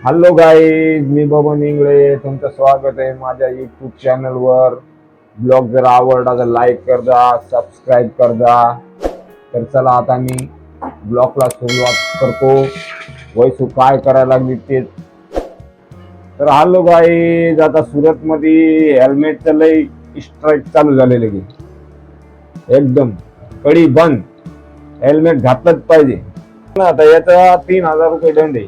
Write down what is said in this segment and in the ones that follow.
Hello guys, मी बबन इंगळे. तुमचं स्वागत आहे माझ्या युट्यूब चॅनलवर. ब्लॉग जर आवडला तर लाईक कर जा, सबस्क्राईब कर जा. तर चला आता मी ब्लॉगला सुरुवात करतो. वैसू काय करायला लागली ते. तर हॅलो गाईज, आता सुरतमध्ये हेल्मेटचं लय स्ट्राईक चालू झालेलं की एकदम कडी बंद. हेल्मेट घातलंच पाहिजे. आता याचा 3,000 रुपये दंड आहे.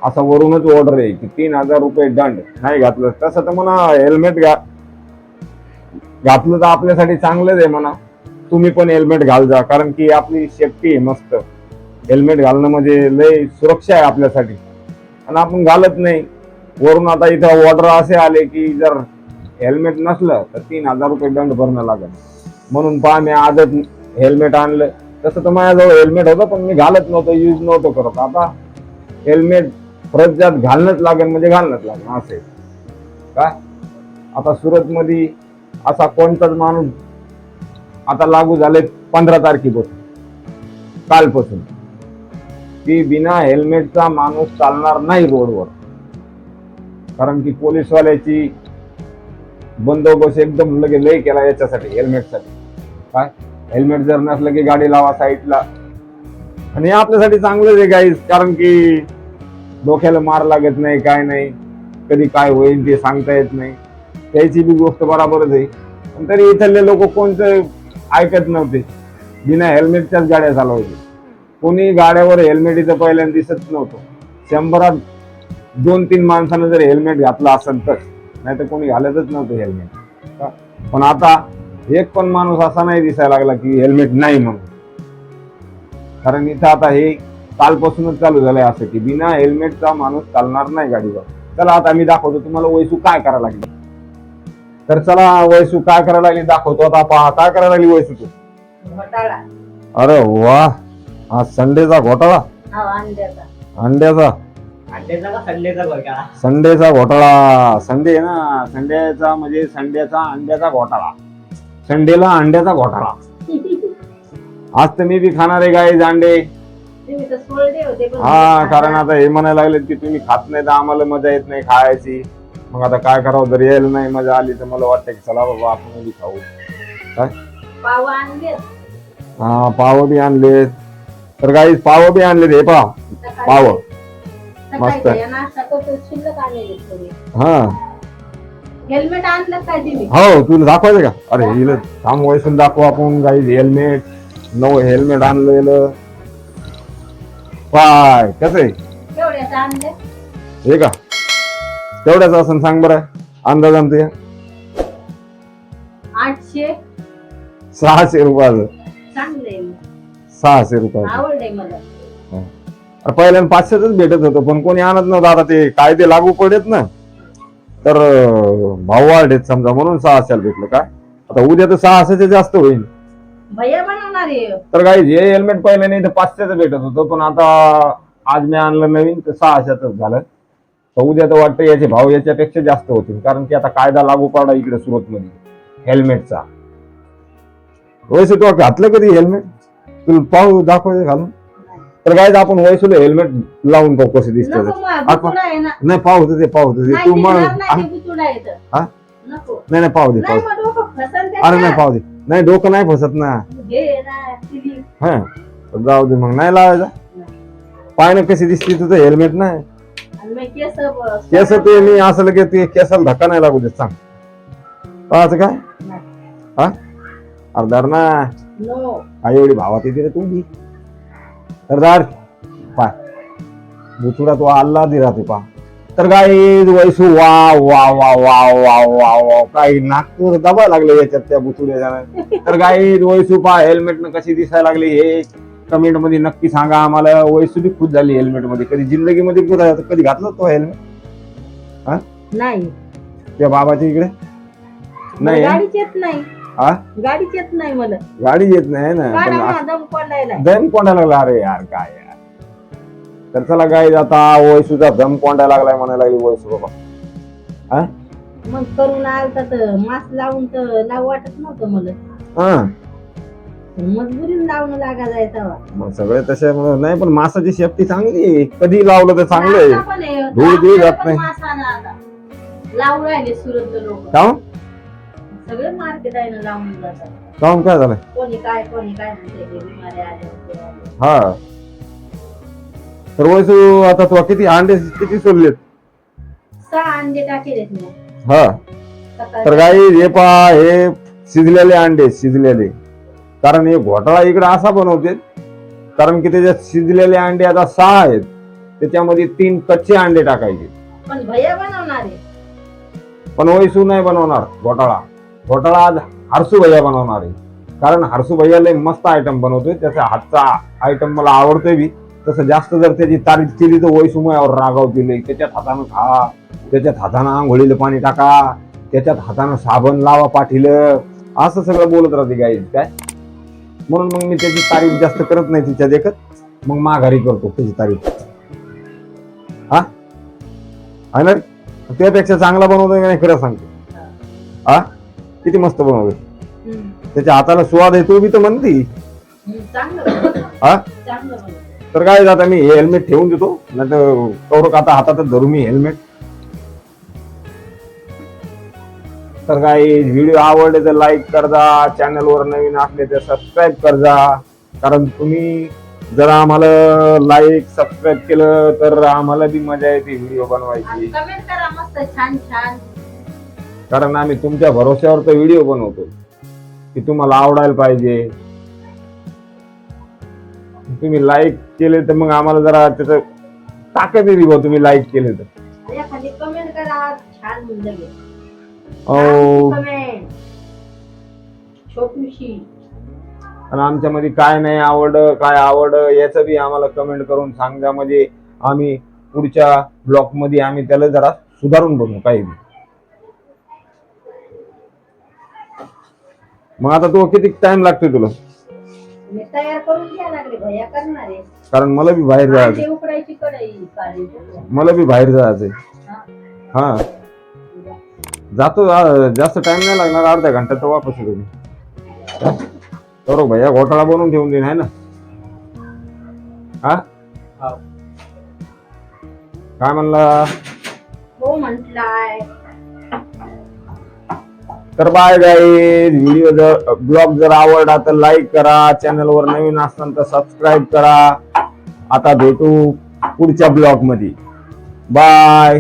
असा वरूनच ऑर्डर आहे की 3,000 रुपये दंड नाही घातलं. तसं तर म्हणा हेल्मेट घातलं तर आपल्यासाठी चांगलंच आहे म्हणा. तुम्ही पण हेल्मेट घाल जा, कारण की आपली सेफ्टी आहे मस्त. हेल्मेट घालणं म्हणजे लय सुरक्षा आहे आपल्यासाठी, आणि आपण घालत नाही. वरून आता इथं ऑर्डर असे आले की जर हेल्मेट नसलं तर 3,000 रुपये दंड भरणं लागेल. म्हणून पहा मी आजच हेल्मेट आणलं. तसं तर माझ्याजवळ हेल्मेट होतं पण मी घालत नव्हतं, यूज नव्हतं करत. आता हेल्मेट फरक घालणंच लागेल म्हणजे घालणंच लागेल असे का. आता सुरत मध्ये असा कोणताच माणूस आता लागू झाले 15 तारखेपासून, कालपासून, की बिना हेल्मेटचा माणूस चालणार नाही रोडवर. कारण की पोलीसवाल्याची बंदोबस्त एकदम लगे लय केला याच्यासाठी, हेल्मेटसाठी. काय हेल्मेट जर नसलं की गाडी लावा साईडला. आणि हे आपल्यासाठी चांगलंच आहे गाईज, कारण की डोक्याला मार लागत नाही, काय नाही. कधी काय होईल ते सांगता येत नाही. त्याची बी गोष्ट बरोबरच आहे. पण तरी इथले लोक कोणतं ऐकत नव्हते, बिना हेल्मेटच्याच गाड्या चालवायचे. कोणी गाड्यावर हेल्मेट इथं पहिल्यांदा दिसत नव्हतं. 100त 2-3 माणसानं जर हेल्मेट घातलं असेल तर, नाही तर कोणी घालतच नव्हतं हेल्मेट. पण आता एक पण माणूस असा नाही दिसायला लागला की हेल्मेट नाही म्हणून. कारण इथं आता हे कालपासूनच चालू झालंय असं की बिना हेल्मेटचा माणूस चालणार नाही गाडीवर. चला आता मी दाखवतो तुम्हाला वैसू काय करायला लागली. तर चला वैसू काय करायला लागली दाखवतो. आता पहा काय करायला लागली वैसू तू. घोटाळा. अरे वा, हा संडेचा घोटाळा. अंड्याचा. अंड्याचा अंड्याचा का संडेचा घोटाळा? संडेचा घोटाळा. संडे आहे ना, संडेचा म्हणजे संडेचा अंड्याचा घोटाळा. संडेला अंड्याचा घोटाळा. आज तर मी बी खाणार आहे गाईज अंडे. तुम्ही तर सोडले होते पण हा, कारण आता हे म्हणायला लागले की तुम्ही खात नाही तर आम्हाला मजा येत नाही खायची. मग आता काय करावं, जर यायला नाही मजा आली तर मला वाटतं की चला बाबा आपण बी खाऊ. काय पाव आणले. हा, पाव बी आणले. तर काही पाव बी आणले. हे पाव पाव मस्त. नाश्ता करतो शिल्लक आणले थोडे. हा, हेल्मेट आणलं काय तुम्ही? हो तुला दाखवायचं का? अरे हिला थांब वयसून दाखवू आपण. काही हेल्मेट नवं हेल्मेट आणलेलं. पाय कसं आहे केवढ्याचं आणले? हे का तेवढ्याच असं सांग बरं अंदाज आमचं. 800. 600 रुपयाचं. चांगलंय, 600 रुपयाचं. आवडलंय मला. पहिल्यांदा 500च भेटत होतं पण कोणी आणत नव्हतं. आता ते कायदे लागू पडत ना, तर भाव वाढलेत समजा, म्हणून 600 भेटलं. काय आता उद्या तर 600 जास्त होईल. भैया बनवणार आहे. तर काही हे हेल्मेट पहिले नाही तर 500च भेटत होतं, पण आता आज मी आणलं नवीन तर 600च झालं. तर उद्या तर वाटतं याचे भाव याच्यापेक्षा जास्त होतील, कारण की आता कायदा लागू पडला इकडे सुरतमध्ये हेल्मेटचा. वैसे तू घातलं कधी हेल्मेट? तुला पाहू दाखवायचं घालून. तर काय आपण वैसूला हेल्मेट लावून पाहू कसं दिसतं. नको मग, बुचुडा आहे ना. नाही पाहू दे पाहू दे नाही, तू मग. दिसणार नाही ते बुचुडा आहे तर. हा? नको. नाही पाहू दे नाही पाहू दे. मग डोकं फसन अरे त्याच्यात. नाही पाहू दे. नाही डोकं नाही फसत ना. घे ना, किती. हा, जाऊ दे मग नाही लावायचा. पाय ना कशी दिसते तुझं हेल्मेट. नाही आणि मग केस ते मी असं लगे ते केसाला धक्का नाही लागू देत. सांग पाहायचं काय. नाही. हा, अर्धार ना नो. काय एवढी भावात येते रे तुम्ही. तर पाय बुचुडा तो आल्ला दे राहते पा. तर काय वैसू वा वा वा वा वा वा वा, काही नागपूर दबा लागले याच्यात त्या बुचुड्याच्या. तर काय वैसू पा हेल्मेट न कशी दिसायला लागली हे कमेंट मध्ये नक्की सांगा आम्हाला. वैसू बी खुश झाली हेल्मेट मध्ये. कधी जिंदगीमध्ये कधी घातलं तो हेल्मेट? हा, नाही. त्या बाबाच्या इकडे नाही. गाडीच येत नाही. हा, गाडीच येत नाही मला. गाडी येत नाही ना, काढा पण ना, दम कोंडायला. दम कोंडायला लागला. अरे यार काय यार. तर चला काय आता वैसूचा दम कोंडायला लागलाय म्हणायला लागली वैसू बाबा. हा, मग करून आलता तर मास्क लावून तर लावू वाटत नव्हतं मला. हा, मजबुरीन लावणं लागा जायचा मग सगळे तसे नाही, पण मासाची शेफ्टी चांगली आहे. कधी लावलं तर चांगलं आहे. धूळ जात नाही. लावून राहिले सुरतले लोक, काहून सगळे मार्केट आहे ना लावून जातात. काहून काय झालं? कोणी काय म्हणते ते बिमारी आले. हा तर वैसू आता तू किती अंडे किती सोडलेत? 6 अंडे टाकेलेत मी हा सकाळी. तर काही हे पहा, हे शिजलेले अंडे शिजलेले, कारण हे घोटाळा इकडे असा बनवते, कारण की त्याच्यात शिजलेले अंडे आता 6 आहेत, त्याच्यामध्ये 3 कच्चे अंडे टाकायचे. पण भैया बनवणार आहे. पण वैसू नाही बनवणार घोटाळा. घोटाळा आज हरसू भैया बनवणार आहे, कारण हरसू भैया लय मस्त आयटम बनवतोय. त्याचा हातचा आयटम मला आवडतोय बी. तसं जास्त जर त्याची तारीफ केली तर वैसू माझ्यावर रागावतील. त्याच्यात हातानं खा, त्याच्यात हातानं आंघोळीला पाणी टाका, त्याच्यात हातानं साबण लावा पाठीलं, असं सगळं बोलत राहते गाई काय. म्हणून मग मी त्याची तारीफ जास्त करत नाही तिच्या देखत, मग माघारी करतो त्याची तारीफ. हा आहे ना, त्यापेक्षा चांगला बनवतोय नाही खरं सांगतो. हा किती मस्त बनवतोय, त्याच्या हाताला स्वाद आहे तो बी तर म्हणती. हा तर काय आता मी हे हेल्मेट ठेवून देतो, नाही तर कौरक आता हातातच धरू मी हेल्मेट. तर काय व्हिडिओ आवडले तर लाईक करजा, चॅनल वर नवीन असले तर सबस्क्राईब करजा, कारण तुम्ही जर आम्हाला लाईक सबस्क्राईब केलं तर आम्हाला बी मजा येते व्हिडिओ बनवायची. कमेंट करा मस्त छान छान, कारण आम्ही तुमच्या भरोश्यावर तर व्हिडिओ बनवतो की तुम्हाला आवडायला पाहिजे. तुम्ही लाईक केले तर मग आम्हाला जरा त्याचं ताकद येते बा, तुम्ही लाईक केले तर. खाली कमेंट करा छान म्हणजे आणि छोटूशी. आमच्यामध्ये काय नाही आवडलं, काय आवडलं याचं बी आम्हाला कमेंट करून सांगा, म्हणजे आम्ही पुढच्या ब्लॉग मध्ये आम्ही त्याला जरा सुधारून बनवू काही बी. मग आता तू किती टाइम लागतोय तुला? मी तयार करून घ्या लागले, भैया करणार आहे. कारण मला बी बाहेर जायचं, उकडायची कढई मला बी बाहेर जायचंय. हा जातो, जास्त टाइम नाही लागणार, अर्ध्या घंट्यात वापस येतो मी. बरोबर भैया घोटाळा बनवून ठेवून देईन, आहे ना. हा काय म्हणला? हो म्हटलाय. तर बाय गाईज, व्हिडिओ जर ब्लॉग जर आवडला तर लाईक करा, चॅनल वर नवीन असताना तर सबस्क्राईब करा. आता भेटू पुढच्या ब्लॉग मध्ये. बाय.